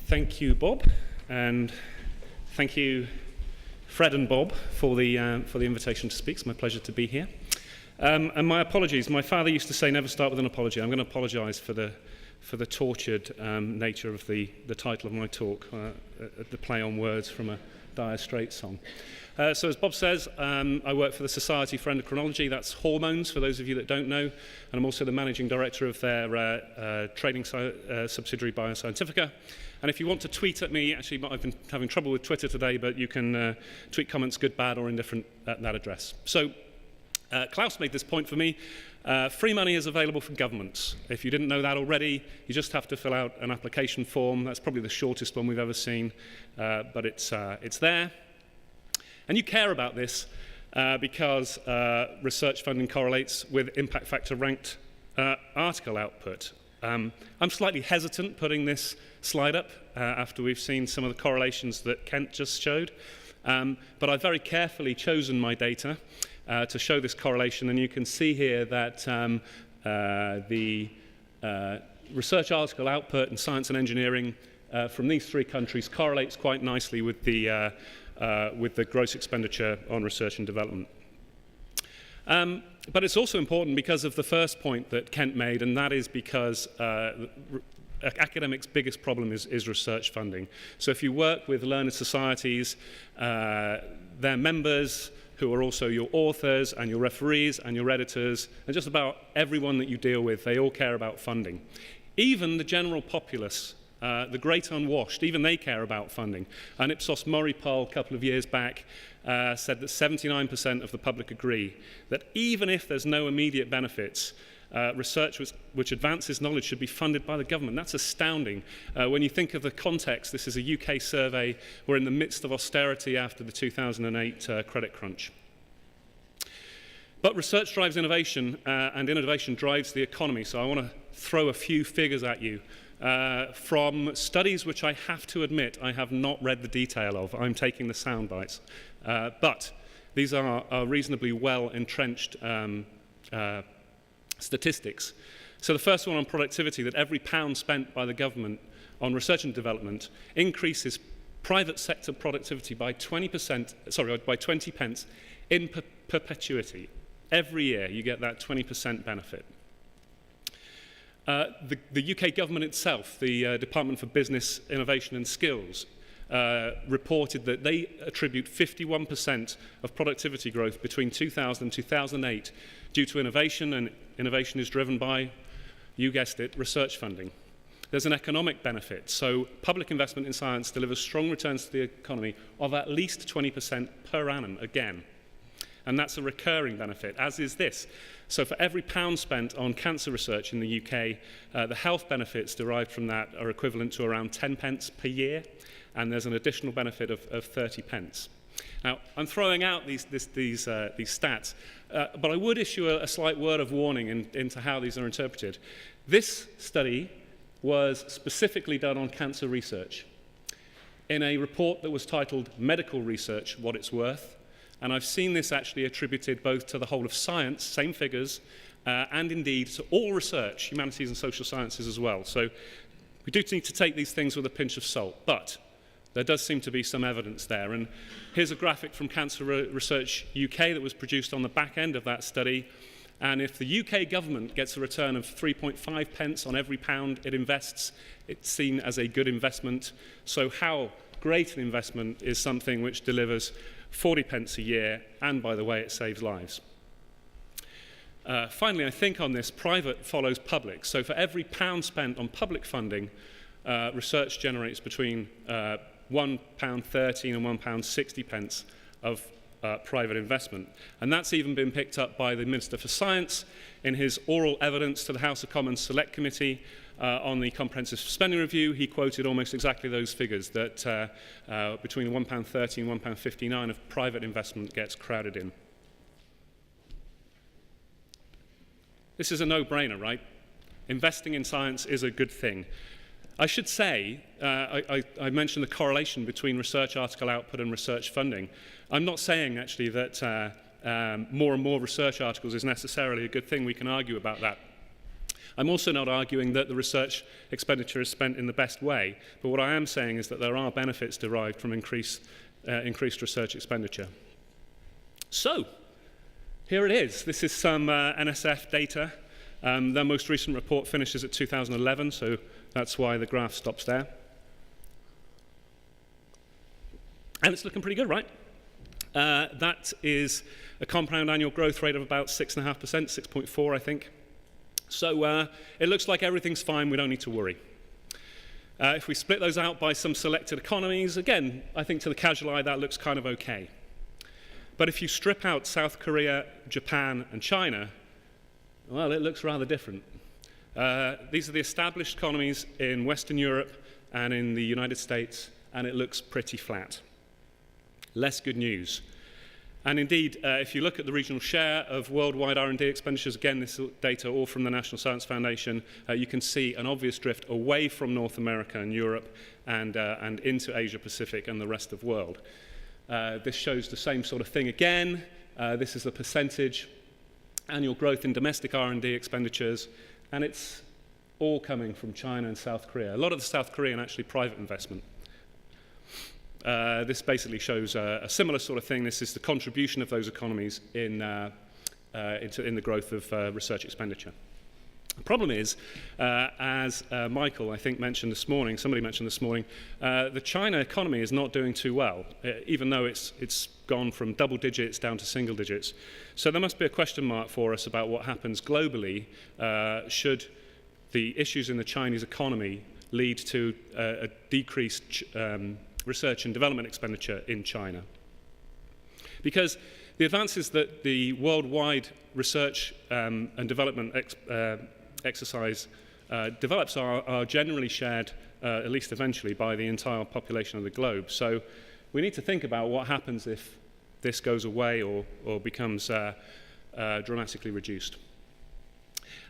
Thank you, Bob, and thank you, Fred and Bob, for the invitation to speak. It's my pleasure to be here. And my apologies. My father used to say, "Never start with an apology." I'm going to apologise for the tortured nature of the title of my talk, the play on words from a Dire Straits song. So as Bob says, I work for the Society for Endocrinology. That's hormones, for those of you that don't know. And I'm also the managing director of their trading subsidiary, Bioscientifica. And if you want to tweet at me, actually, I've been having trouble with Twitter today, but you can tweet comments, good, bad, or indifferent, at that address. So Klaus made this point for me. Free money is available from governments. If you didn't know that already, you just have to fill out an application form. That's probably the shortest one we've ever seen, but it's there. And you care about this because research funding correlates with impact factor ranked article output. I'm slightly hesitant putting this slide up after we've seen some of the correlations that Kent just showed, but I've very carefully chosen my data to show this correlation, and you can see here that the research article output in science and engineering from these three countries correlates quite nicely with the gross expenditure on research and development. But it's also important because of the first point that Kent made, and that is because academics' biggest problem is research funding. So if you work with learned societies, their members, who are also your authors and your referees and your editors, and just about everyone that you deal with, they all care about funding. Even the general populace, the great unwashed, even they care about funding. An Ipsos Mori poll a couple of years back said that 79% of the public agree that even if there's no immediate benefits, research which advances knowledge should be funded by the government. That's astounding. When you think of the context, this is a UK survey. We're in the midst of austerity after the 2008 credit crunch. But research drives innovation, and innovation drives the economy. So I want to throw a few figures at you from studies which I have to admit I have not read the detail of. I'm taking the sound bites. But these are reasonably well entrenched statistics. So the first one on productivity, that every pound spent by the government on research and development increases private sector productivity by 20%, by 20 pence in perpetuity. Every year you get that 20% benefit. The UK government itself, the Department for Business, Innovation and Skills, reported that they attribute 51% of productivity growth between 2000 and 2008 due to innovation, and innovation is driven by, you guessed it, research funding. There's an economic benefit. So public investment in science delivers strong returns to the economy of at least 20% per annum again. And that's a recurring benefit, as is this. So for every pound spent on cancer research in the UK, the health benefits derived from that are equivalent to around 10 pence per year, and there's an additional benefit of 30 pence. Now, I'm throwing out these stats, but I would issue a slight word of warning into how these are interpreted. This study was specifically done on cancer research in a report that was titled Medical Research, What It's Worth. And I've seen this actually attributed both to the whole of science, same figures, and indeed to all research, humanities and social sciences as well. So we do need to take these things with a pinch of salt, but there does seem to be some evidence there. And here's a graphic from Cancer Research UK that was produced on the back end of that study. And if the UK government gets a return of 3.5 pence on every pound it invests, it's seen as a good investment. So how great an investment is something which delivers 40 pence a year, and by the way, it saves lives. Finally, I think on this, private follows public. So for every pound spent on public funding, research generates between £1.13 and £1.60 of private investment. And that's even been picked up by the Minister for Science in his oral evidence to the House of Commons Select Committee on the Comprehensive Spending Review. He quoted almost exactly those figures, that between £1.30 and £1.59 of private investment gets crowded in. This is a no-brainer, right? Investing in science is a good thing. I should say, I mentioned the correlation between research article output and research funding. I'm not saying, actually, that more and more research articles is necessarily a good thing. We can argue about that. I'm also not arguing that the research expenditure is spent in the best way, but what I am saying is that there are benefits derived from increased research expenditure. So, here it is. This is some NSF data. Their most recent report finishes at 2011, so that's why the graph stops there. And it's looking pretty good, right? That is a compound annual growth rate of about 6.5%, 6.4, I think. So it looks like everything's fine. We don't need to worry. If we split those out by some selected economies, again, I think to the casual eye that looks kind of okay. But if you strip out South Korea, Japan, and China, well, it looks rather different. These are the established economies in Western Europe and in the United States, and it looks pretty flat. Less good news. And indeed, if you look at the regional share of worldwide R&D expenditures, again, this data all from the National Science Foundation, you can see an obvious drift away from North America and Europe and into Asia Pacific and the rest of the world. This shows the same sort of thing again. This is the percentage annual growth in domestic R&D expenditures, and it's all coming from China and South Korea. A lot of the South Korean actually private investment. This basically shows a similar sort of thing. This is the contribution of those economies in the growth of research expenditure. The problem is, as Michael, I think, mentioned this morning, somebody mentioned this morning, the China economy is not doing too well, even though it's gone from double digits down to single digits. So there must be a question mark for us about what happens globally should the issues in the Chinese economy lead to a decreased research and development expenditure in China. Because the advances that the worldwide research and development exercise develops are generally shared, at least eventually, by the entire population of the globe. So we need to think about what happens if this goes away or becomes dramatically reduced.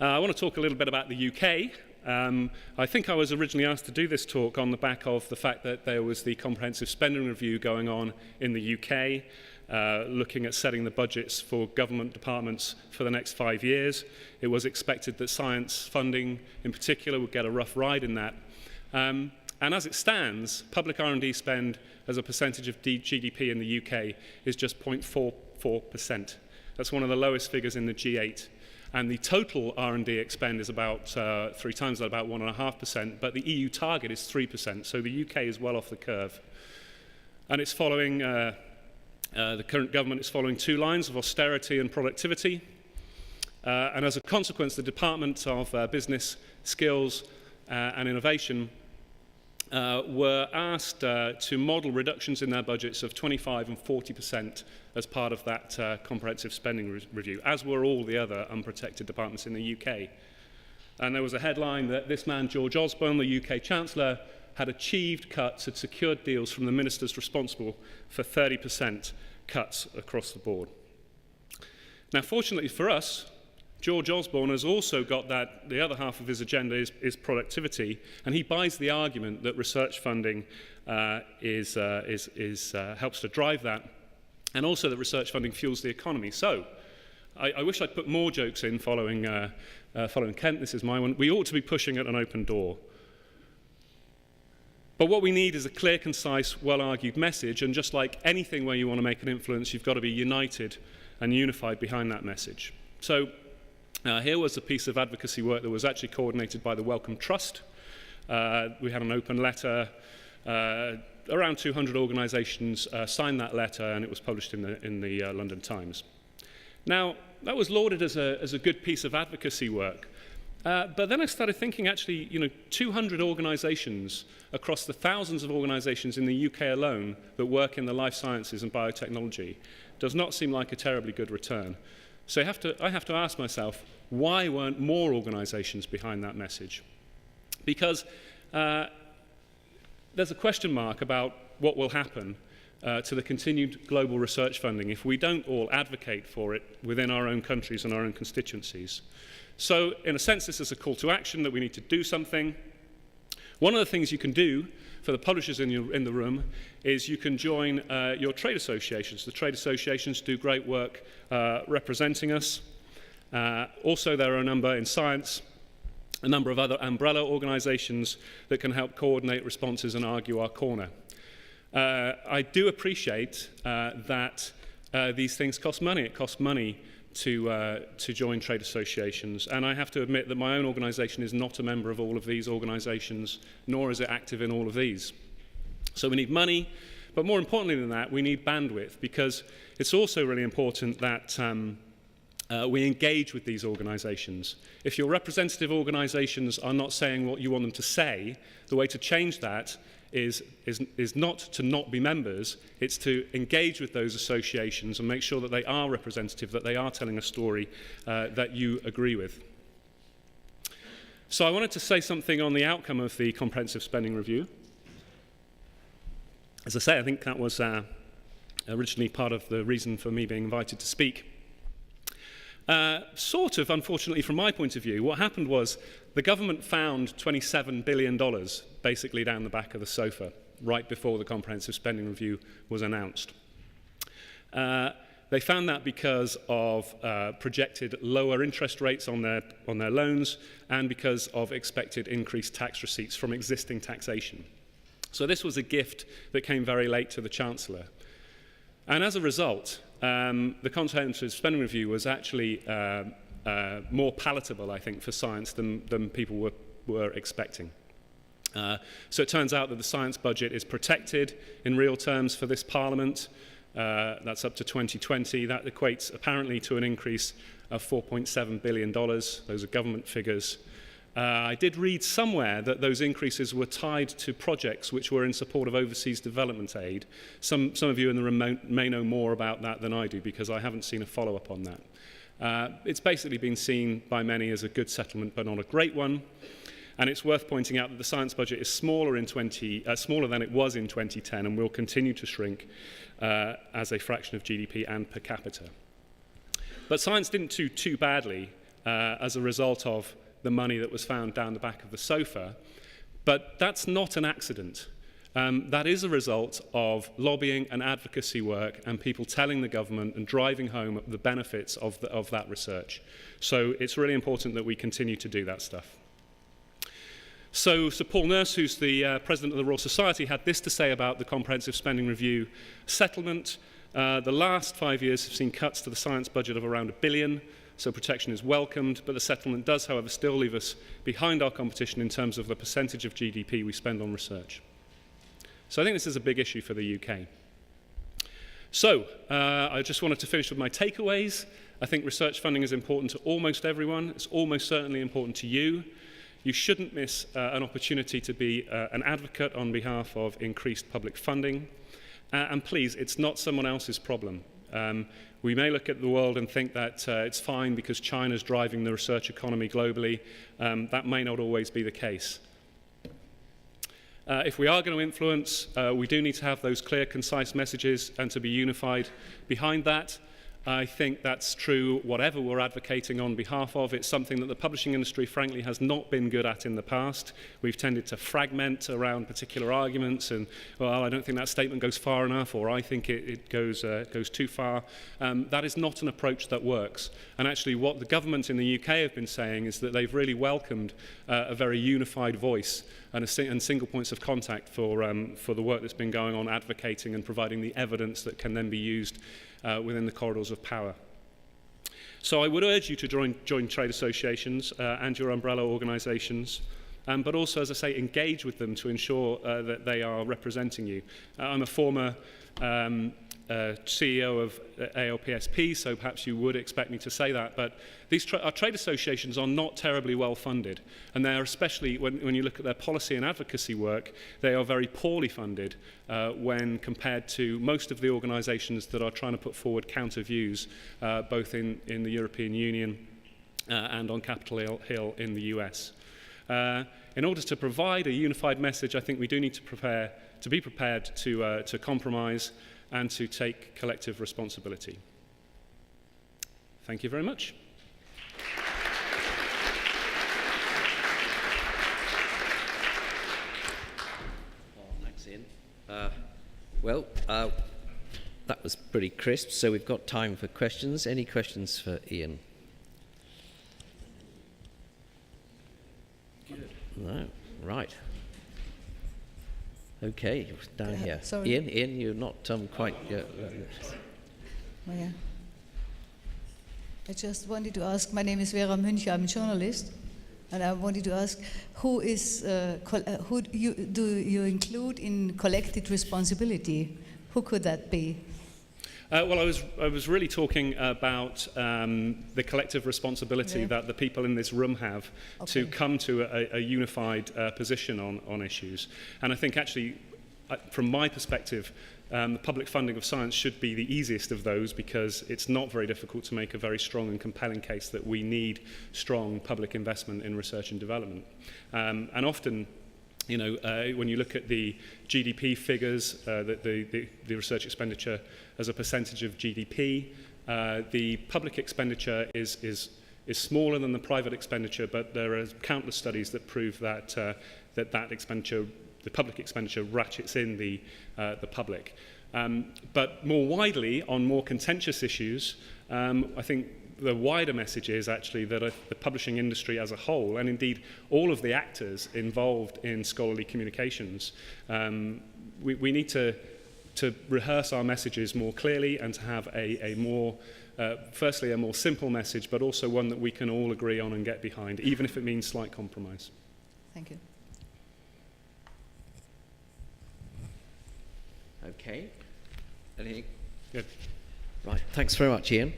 I want to talk a little bit about the UK. I think I was originally asked to do this talk on the back of the fact that there was the comprehensive spending review going on in the UK, looking at setting the budgets for government departments for the next 5 years. It was expected that science funding in particular would get a rough ride in that. And as it stands, public R&D spend as a percentage of GDP in the UK is just 0.44%. That's one of the lowest figures in the G8. And the total R&D expend is about 3 times that, about 1.5%, but the EU target is 3%, so the UK is well off the curve. And it's following, the current government is following 2 lines of austerity and productivity. And as a consequence, the Department of Business, Skills and Innovation were asked to model reductions in their budgets of 25% and 40% as part of that comprehensive spending review, as were all the other unprotected departments in the UK. And there was a headline that this man, George Osborne, the UK Chancellor, had achieved cuts, had secured deals from the ministers responsible for 30% cuts across the board. Now, fortunately for us, George Osborne has also got that, the other half of his agenda is productivity, and he buys the argument that research funding helps to drive that, and also that research funding fuels the economy. So, I wish I'd put more jokes in following Kent. This is my one. We ought to be pushing at an open door. But what we need is a clear, concise, well-argued message, and just like anything where you want to make an influence, you've got to be united and unified behind that message. So, here was a piece of advocacy work that was actually coordinated by the Wellcome Trust. We had an open letter. Around 200 organisations signed that letter, and it was published in the London Times. Now, that was lauded as a good piece of advocacy work. But then I started thinking, actually, 200 organisations across the thousands of organisations in the UK alone that work in the life sciences and biotechnology does not seem like a terribly good return. So I have to ask myself, why weren't more organisations behind that message? Because there's a question mark about what will happen to the continued global research funding if we don't all advocate for it within our own countries and our own constituencies. So, in a sense, this is a call to action that we need to do something. One of the things you can do for the publishers in the room is you can join your trade associations. The trade associations do great work representing us. Also, there are a number in science a number of other umbrella organisations that can help coordinate responses and argue our corner. I do appreciate that these things cost money. It costs money to join trade associations, and I have to admit that my own organisation is not a member of all of these organisations, nor is it active in all of these. So we need money, but more importantly than that, we need bandwidth, because it's also really important that we engage with these organisations. If your representative organisations are not saying what you want them to say, the way to change that is not to not be members, it's to engage with those associations and make sure that they are representative, that they are telling a story that you agree with. So I wanted to say something on the outcome of the comprehensive spending review. As I say, I think that was originally part of the reason for me being invited to speak. Sort of, unfortunately, from my point of view, what happened was the government found $27 billion basically down the back of the sofa right before the comprehensive spending review was announced. They found that because of projected lower interest rates on their loans and because of expected increased tax receipts from existing taxation. So this was a gift that came very late to the Chancellor. And as a result, the comprehensive spending review was actually more palatable, I think, for science than people were expecting. So it turns out that the science budget is protected in real terms for this Parliament. That's up to 2020. That equates apparently to an increase of $4.7 billion. Those are government figures. I did read somewhere that those increases were tied to projects which were in support of overseas development aid. Some of you in the room may know more about that than I do, because I haven't seen a follow-up on that. It's basically been seen by many as a good settlement, but not a great one. And it's worth pointing out that the science budget is smaller than it was in 2010 and will continue to shrink as a fraction of GDP and per capita. But science didn't do too badly as a result of the money that was found down the back of the sofa, but that's not an accident. That is a result of lobbying and advocacy work and people telling the government and driving home the benefits of that research. So it's really important that we continue to do that stuff. So Sir Paul Nurse, who's the President of the Royal Society, had this to say about the Comprehensive Spending Review settlement. The last 5 years have seen cuts to the science budget of around $1 billion. So protection is welcomed, but the settlement does, however, still leave us behind our competition in terms of the percentage of GDP we spend on research. So I think this is a big issue for the UK. So I just wanted to finish with my takeaways. I think research funding is important to almost everyone. It's almost certainly important to you. You shouldn't miss an opportunity to be an advocate on behalf of increased public funding. And please, it's not someone else's problem. We may look at the world and think that it's fine because China's driving the research economy globally. That may not always be the case. If we are going to influence, we do need to have those clear, concise messages and to be unified behind that. I think that's true whatever we're advocating on behalf of. It's something that the publishing industry, frankly, has not been good at in the past. We've tended to fragment around particular arguments and, well, I don't think that statement goes far enough, or I think it goes too far. That is not an approach that works. And actually what the government in the UK have been saying is that they've really welcomed a very unified voice and single points of contact for the work that's been going on, advocating and providing the evidence that can then be used within the corridors of power. So I would urge you to join trade associations and your umbrella organisations, but also, as I say, engage with them to ensure that they are representing you. I'm a former CEO of ALPSP, so perhaps you would expect me to say that, but our trade associations are not terribly well funded, and they are, especially when you look at their policy and advocacy work, they are very poorly funded when compared to most of the organisations that are trying to put forward counter views, both in the European Union and on Capitol Hill in the US. In order to provide a unified message, I think we do need to be prepared to compromise and to take collective responsibility. Thank you very much. Thanks, Ian. That was pretty crisp, so we've got time for questions. Any questions for Ian? No, right. Okay, down here. Sorry. Ian, you're not quite... Oh, yeah. I just wanted to ask, my name is Vera Münch, I'm a journalist, and I wanted to ask, who do you include in collective responsibility? Who could that be? Well, I was really talking about the collective responsibility that the people in this room have to come to a unified position on issues. And I think actually, from my perspective, the public funding of science should be the easiest of those, because it's not very difficult to make a very strong and compelling case that we need strong public investment in research and development. And often, you know, when you look at the GDP figures, the research expenditure as a percentage of GDP, the public expenditure is smaller than the private expenditure, but there are countless studies that prove that that expenditure, the public expenditure, ratchets in the public. But more widely, on more contentious issues, I think the wider message is actually that the publishing industry as a whole, and indeed all of the actors involved in scholarly communications, we need to rehearse our messages more clearly and to have a more, firstly, a more simple message, but also one that we can all agree on and get behind, even if it means slight compromise. Thank you. Okay. Anything? Good. Right, thanks very much, Ian.